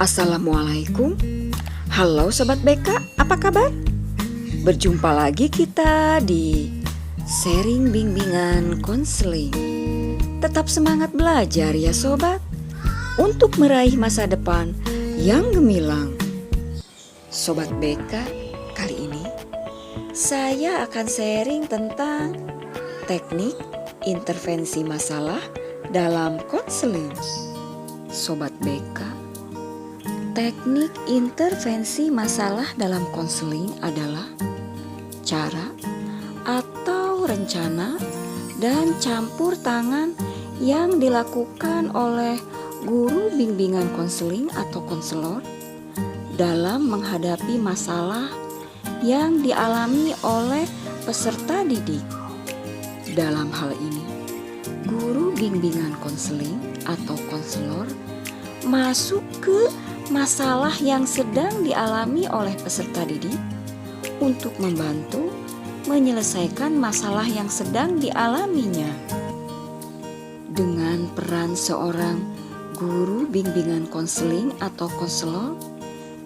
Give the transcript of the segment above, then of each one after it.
Assalamualaikum. Halo Sobat BK, apa kabar? Berjumpa lagi kita di sharing bimbingan konseling. Tetap semangat belajar ya Sobat, untuk meraih masa depan yang gemilang. Sobat BK, kali ini saya akan sharing tentang teknik intervensi masalah dalam konseling. Sobat BK, teknik intervensi masalah dalam konseling adalah cara atau rencana dan campur tangan yang dilakukan oleh guru bimbingan konseling atau konselor dalam menghadapi masalah yang dialami oleh peserta didik. Dalam hal ini, guru bimbingan konseling atau konselor masuk ke masalah yang sedang dialami oleh peserta didik untuk membantu menyelesaikan masalah yang sedang dialaminya. Dengan peran seorang guru bimbingan konseling atau konselor,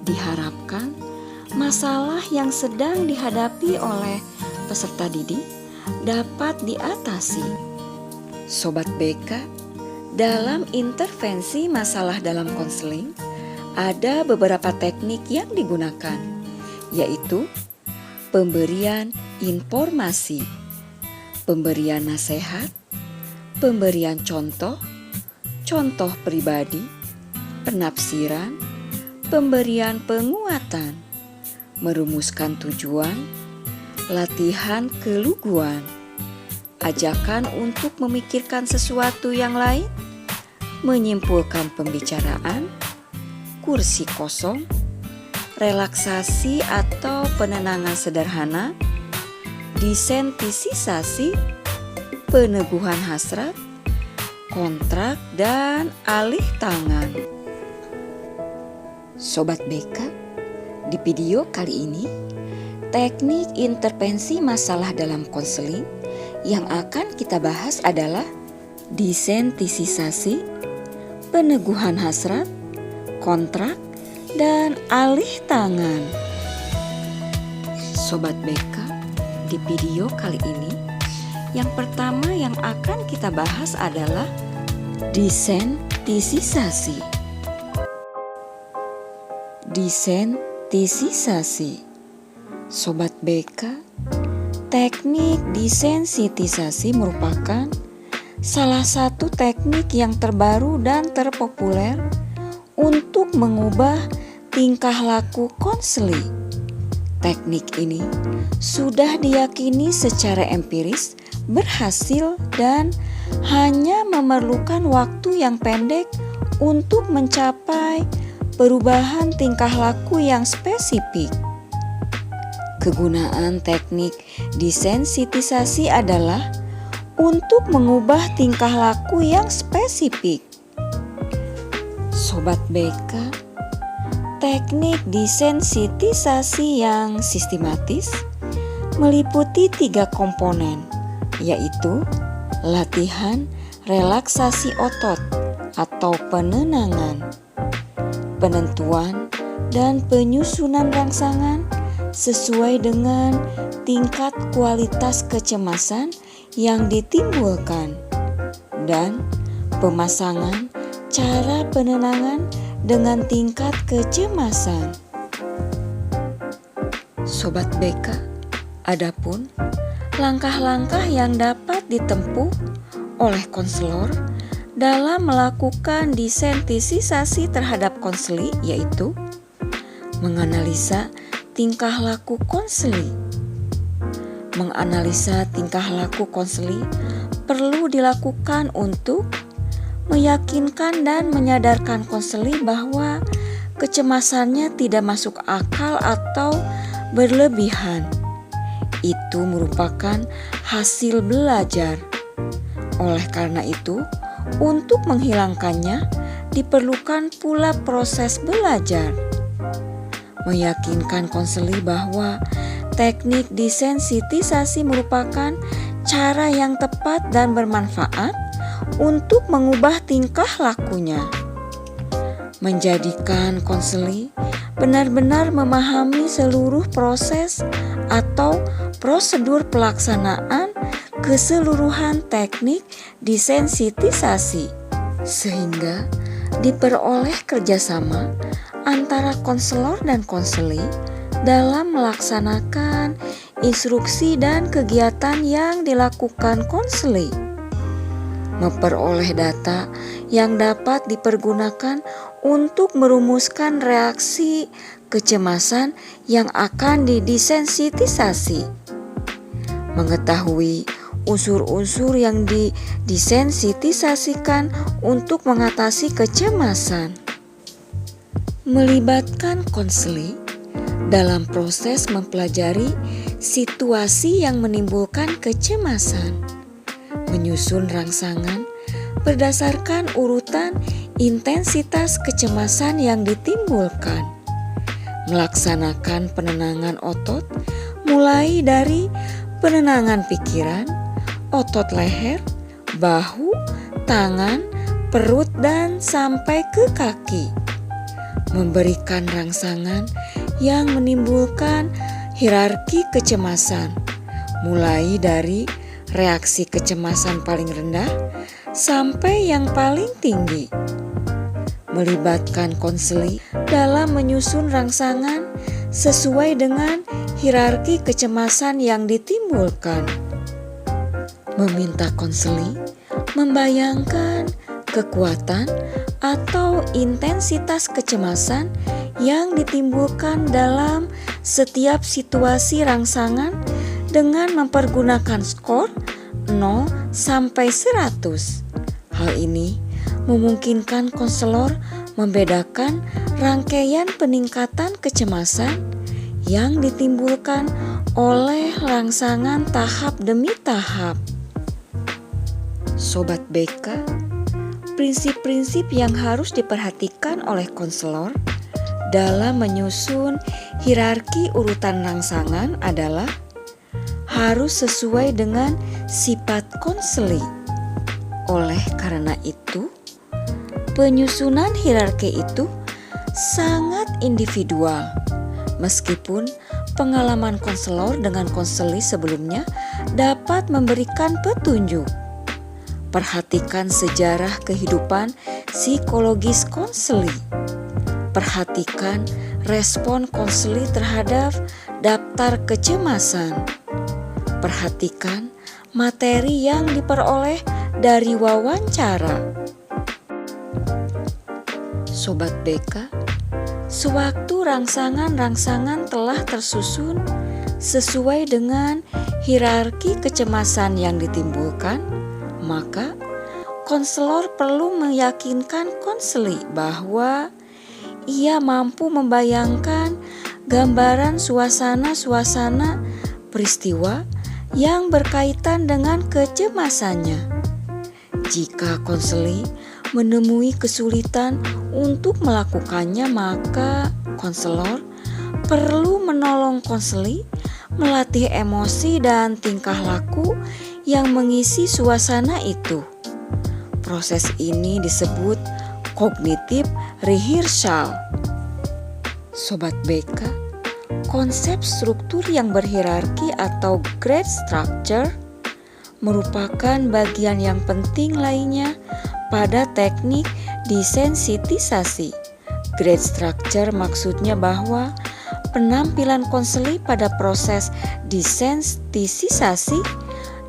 diharapkan masalah yang sedang dihadapi oleh peserta didik dapat diatasi. Sobat BK, dalam intervensi masalah dalam konseling, ada beberapa teknik yang digunakan, yaitu pemberian informasi, pemberian nasihat, pemberian contoh pribadi, penafsiran, pemberian penguatan, merumuskan tujuan, latihan keluguan, ajakan untuk memikirkan sesuatu yang lain, menyimpulkan pembicaraan, kursi kosong, relaksasi atau penenangan sederhana, desensitisasi, peneguhan hasrat, kontrak, dan alih tangan. Sobat BK, di video kali ini, teknik intervensi masalah dalam konseling yang akan kita bahas adalah desensitisasi, peneguhan hasrat, kontrak, dan alih tangan. Sobat BK, di video kali ini, yang pertama yang akan kita bahas adalah desensitisasi. Desensitisasi. Sobat BK, teknik desensitisasi merupakan salah satu teknik yang terbaru dan terpopuler untuk mengubah tingkah laku konseling. Teknik ini sudah diyakini secara empiris berhasil dan hanya memerlukan waktu yang pendek untuk mencapai perubahan tingkah laku yang spesifik. Kegunaan teknik desensitisasi adalah untuk mengubah tingkah laku yang spesifik. Sobat BK, teknik desensitisasi yang sistematis meliputi 3 komponen, yaitu latihan relaksasi otot atau penenangan, penentuan dan penyusunan rangsangan sesuai dengan tingkat kualitas kecemasan yang ditimbulkan, dan pemasangan cara penenangan dengan tingkat kecemasan. Sobat BK, adapun langkah-langkah yang dapat ditempuh oleh konselor dalam melakukan desensitisasi terhadap konseli, yaitu menganalisa tingkah laku konseli. Menganalisa tingkah laku konseli perlu dilakukan untuk meyakinkan dan menyadarkan konseli bahwa kecemasannya tidak masuk akal atau berlebihan. Itu merupakan hasil belajar. Oleh karena itu, untuk menghilangkannya diperlukan pula proses belajar. Meyakinkan konseli bahwa teknik desensitisasi merupakan cara yang tepat dan bermanfaat untuk mengubah tingkah lakunya. menjadikan konseling benar-benar memahami seluruh proses atau prosedur pelaksanaan keseluruhan teknik desensitisasi, sehingga diperoleh kerjasama antara konselor dan konseling dalam melaksanakan instruksi dan kegiatan yang dilakukan konseling. Memperoleh data yang dapat dipergunakan untuk merumuskan reaksi kecemasan yang akan didesensitisasi. Mengetahui unsur-unsur yang didesensitisasikan untuk mengatasi kecemasan. Melibatkan konseling dalam proses mempelajari situasi yang menimbulkan kecemasan. Menyusun rangsangan berdasarkan urutan intensitas kecemasan yang ditimbulkan. Melaksanakan penenangan otot mulai dari penenangan pikiran, otot leher, bahu, tangan, perut, dan sampai ke kaki. Memberikan rangsangan yang menimbulkan hierarki kecemasan, mulai dari reaksi kecemasan paling rendah sampai yang paling tinggi. Melibatkan konseling dalam menyusun rangsangan sesuai dengan hierarki kecemasan yang ditimbulkan. Meminta konseling membayangkan kekuatan atau intensitas kecemasan yang ditimbulkan dalam setiap situasi rangsangan dengan mempergunakan skor 0 sampai 100. Hal ini memungkinkan konselor membedakan rangkaian peningkatan kecemasan yang ditimbulkan oleh rangsangan tahap demi tahap. Sobat BK, prinsip-prinsip yang harus diperhatikan oleh konselor dalam menyusun hierarki urutan rangsangan adalah harus sesuai dengan sifat konseling. Oleh karena itu, penyusunan hierarki itu sangat individual. Meskipun pengalaman konselor dengan konseling sebelumnya dapat memberikan petunjuk. Perhatikan sejarah kehidupan psikologis konseling. Perhatikan respon konseling terhadap daftar kecemasan. Perhatikan materi yang diperoleh dari wawancara. Sobat BK, sewaktu rangsangan-rangsangan telah tersusun sesuai dengan hierarki kecemasan yang ditimbulkan, maka konselor perlu meyakinkan konseling bahwa ia mampu membayangkan gambaran suasana-suasana peristiwa yang berkaitan dengan kecemasannya. Jika konseling menemui kesulitan untuk melakukannya, maka konselor perlu menolong konseling melatih emosi dan tingkah laku yang mengisi suasana itu. Proses ini disebut cognitive rehearsal. Sobat BK, konsep struktur yang berhierarki atau grade structure merupakan bagian yang penting lainnya pada teknik desensitisasi. Grade structure maksudnya bahwa penampilan konseling pada proses desensitisasi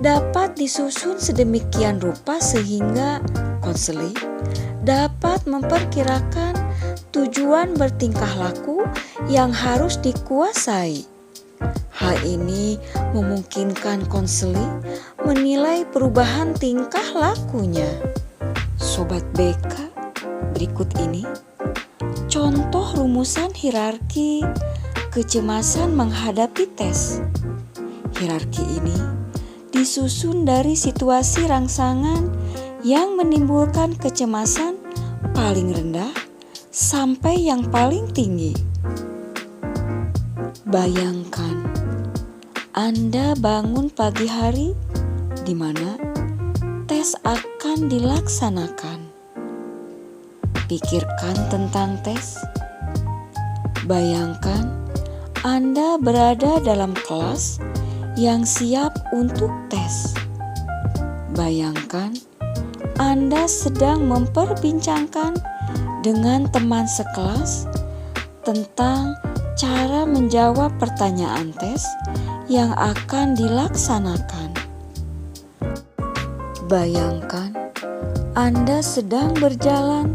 dapat disusun sedemikian rupa sehingga konseling dapat memperkirakan tujuan bertingkah laku yang harus dikuasai. Hal ini memungkinkan konseling menilai perubahan tingkah lakunya. Sobat BK, berikut ini contoh rumusan hierarki kecemasan menghadapi tes. Hierarki ini disusun dari situasi rangsangan yang menimbulkan kecemasan paling rendah sampai yang paling tinggi. Bayangkan Anda bangun pagi hari di mana tes akan dilaksanakan. pikirkan tentang tes? Bayangkan Anda berada dalam kelas yang siap untuk tes. Bayangkan Anda sedang memperbincangkan dengan teman sekelas tentang cara menjawab pertanyaan tes yang akan dilaksanakan. Bayangkan Anda sedang berjalan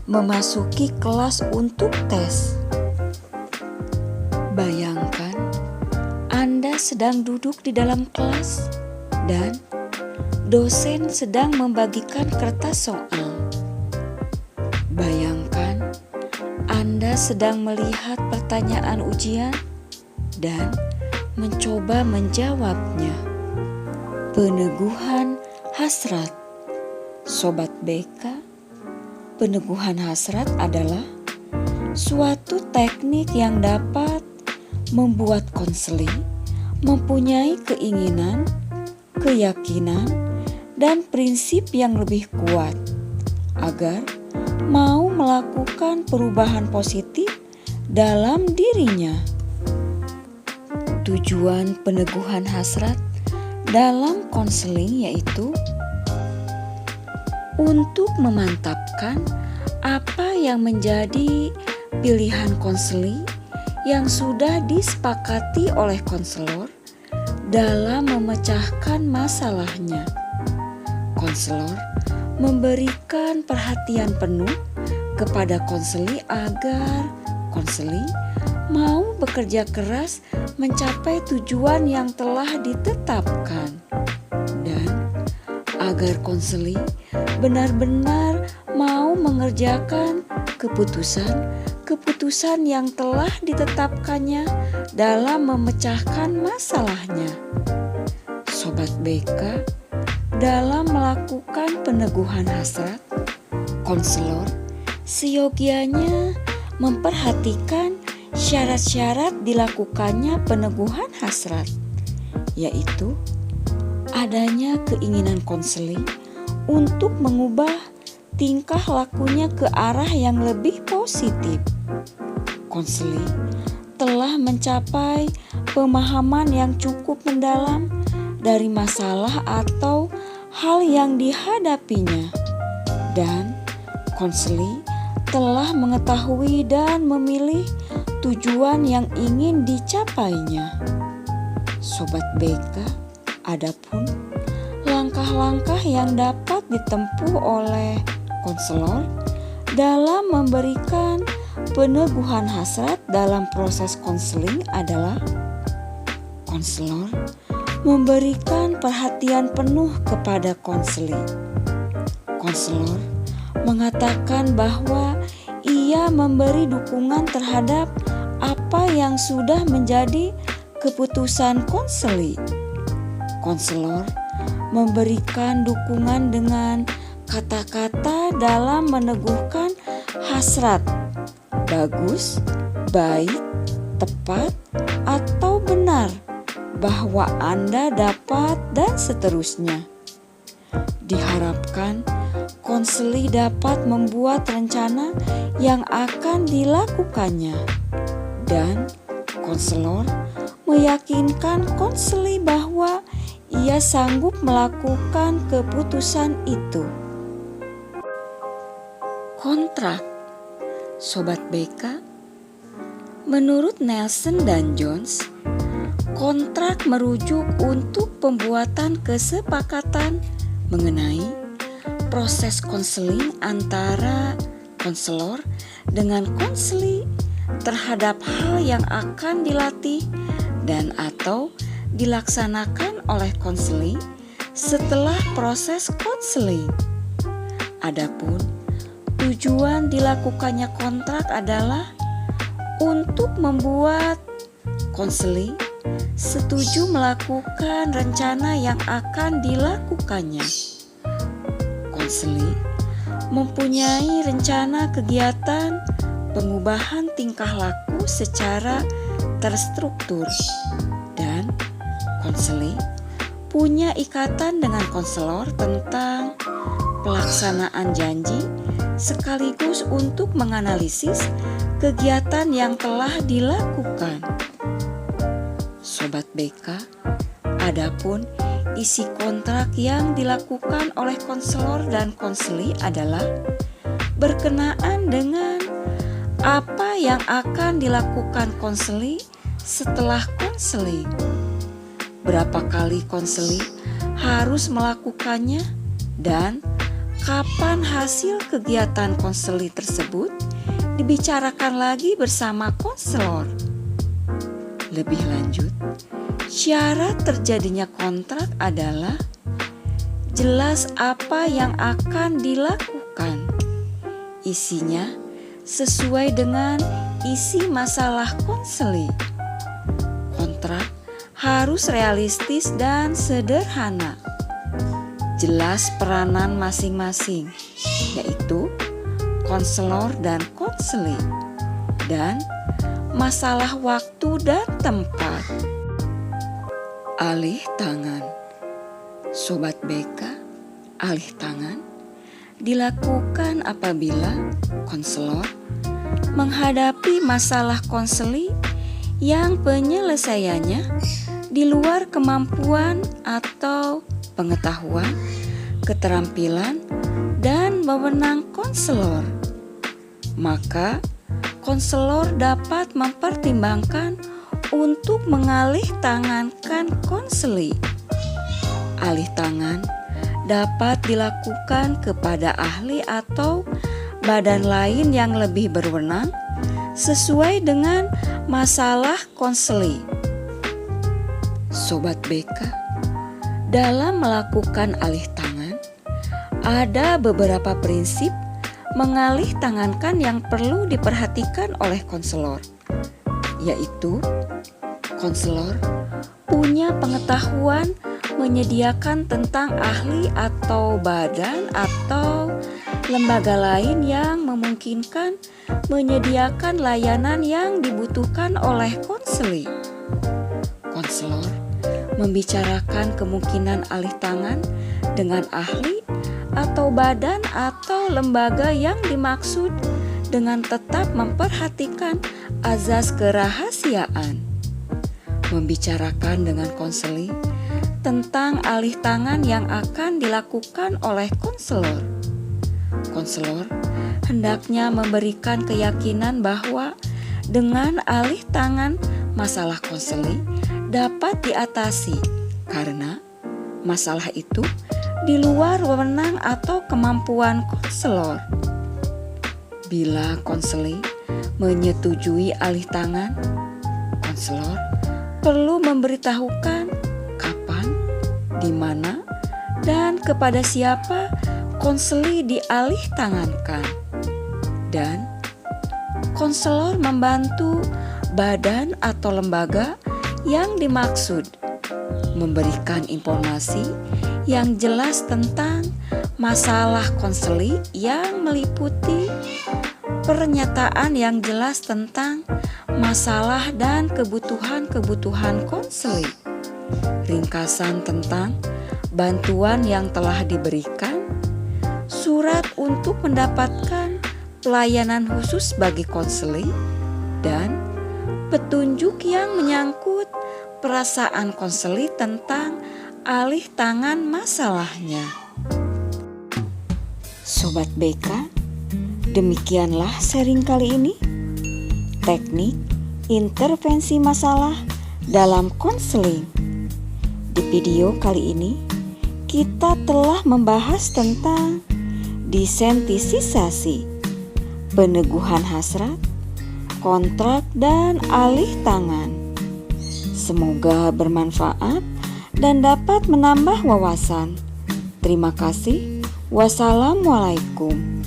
memasuki kelas untuk tes. Bayangkan Anda sedang duduk di dalam kelas dan dosen sedang membagikan kertas soal. Bayangkan Anda sedang melihat pertanyaan ujian dan mencoba menjawabnya. Peneguhan hasrat. Sobat BK, peneguhan hasrat adalah suatu teknik yang dapat membuat konseling mempunyai keinginan, keyakinan, dan prinsip yang lebih kuat agar mau melakukan perubahan positif dalam dirinya. Tujuan peneguhan hasrat dalam konseling yaitu untuk memantapkan apa yang menjadi pilihan konseling yang sudah disepakati oleh konselor dalam memecahkan masalahnya. Konselor memberikan perhatian penuh kepada konseling agar konseling mau bekerja keras mencapai tujuan yang telah ditetapkan dan agar konseling benar-benar mau mengerjakan keputusan yang telah ditetapkannya dalam memecahkan masalahnya. Sobat BK, dalam melakukan peneguhan hasrat, konselor seyogianya memperhatikan syarat-syarat dilakukannya peneguhan hasrat, yaitu adanya keinginan konseling untuk mengubah tingkah lakunya ke arah yang lebih positif. Konseling telah mencapai pemahaman yang cukup mendalam dari masalah atau hal yang dihadapinya, dan konseling telah mengetahui dan memilih tujuan yang ingin dicapainya. Sobat BK, adapun langkah-langkah yang dapat ditempuh oleh konselor dalam memberikan peneguhan hasrat dalam proses konseling adalah konselor memberikan perhatian penuh kepada konseling. Konselor mengatakan bahwa ia memberi dukungan terhadap apa yang sudah menjadi keputusan konseling. Konselor memberikan dukungan dengan kata-kata dalam meneguhkan hasrat, bagus, baik, tepat, atau benar, bahwa Anda dapat, dan seterusnya. Diharapkan konseling dapat membuat rencana yang akan dilakukannya, dan konselor meyakinkan konseling bahwa ia sanggup melakukan keputusan itu. Kontrak. Sobat BK, menurut Nelson dan Jones, kontrak merujuk untuk pembuatan kesepakatan mengenai proses konseling antara konselor dengan konseling terhadap hal yang akan dilatih dan atau dilaksanakan oleh konseling setelah proses konseling. Adapun tujuan dilakukannya kontrak adalah untuk membuat konseling setuju melakukan rencana yang akan dilakukannya. Konseling mempunyai rencana kegiatan pengubahan tingkah laku secara terstruktur, dan konseling punya ikatan dengan konselor tentang pelaksanaan janji sekaligus untuk menganalisis kegiatan yang telah dilakukan. Sobat BK, adapun isi kontrak yang dilakukan oleh konselor dan konseli adalah berkenaan dengan apa yang akan dilakukan konseli setelah konseli. Berapa kali konseli harus melakukannya dan kapan hasil kegiatan konseli tersebut dibicarakan lagi bersama konselor. Lebih lanjut, syarat terjadinya kontrak adalah jelas apa yang akan dilakukan. Isinya sesuai dengan isi masalah konseli. Kontrak harus realistis dan sederhana. Jelas peranan masing-masing, yaitu konselor dan konseli, dan masalah waktu dan tempat. Alih tangan. Sobat BK, alih tangan dilakukan apabila konselor menghadapi masalah konseli yang penyelesaiannya di luar kemampuan atau pengetahuan, keterampilan, dan wewenang konselor. Maka konselor dapat mempertimbangkan untuk mengalih tangankan konseli. Alih tangan dapat dilakukan kepada ahli atau badan lain yang lebih berwenang sesuai dengan masalah konseli. Sobat BK, dalam melakukan alih tangan, ada beberapa prinsip mengalih tangankan yang perlu diperhatikan oleh konselor, yaitu konselor punya pengetahuan menyediakan tentang ahli atau badan atau lembaga lain yang memungkinkan menyediakan layanan yang dibutuhkan oleh konseli. Konselor membicarakan kemungkinan alih tangan dengan ahli atau badan atau lembaga yang dimaksud dengan tetap memperhatikan azas kerahasiaan. Membicarakan dengan konseli tentang alih tangan yang akan dilakukan oleh konselor. Konselor hendaknya memberikan keyakinan bahwa dengan alih tangan masalah konseli dapat diatasi karena masalah itu di luar wewenang atau kemampuan konselor. Bila konseli menyetujui alih tangan, konselor perlu memberitahukan kapan, di mana, dan kepada siapa konseli dialih tangankan. Dan konselor membantu badan atau lembaga yang dimaksud memberikan informasi yang jelas tentang masalah konseli yang meliputi pernyataan yang jelas tentang masalah dan kebutuhan-kebutuhan konseli, ringkasan tentang bantuan yang telah diberikan, surat untuk mendapatkan pelayanan khusus bagi konseli, dan petunjuk yang menyangkut perasaan konseli tentang alih tangan masalahnya. Sobat BK, demikianlah sharing kali ini. Teknik intervensi masalah dalam konseling. Di video kali ini, kita telah membahas tentang desensitisasi, peneguhan hasrat, kontrak, dan alih tangan. Semoga bermanfaat dan dapat menambah wawasan. Terima kasih. Wassalamualaikum.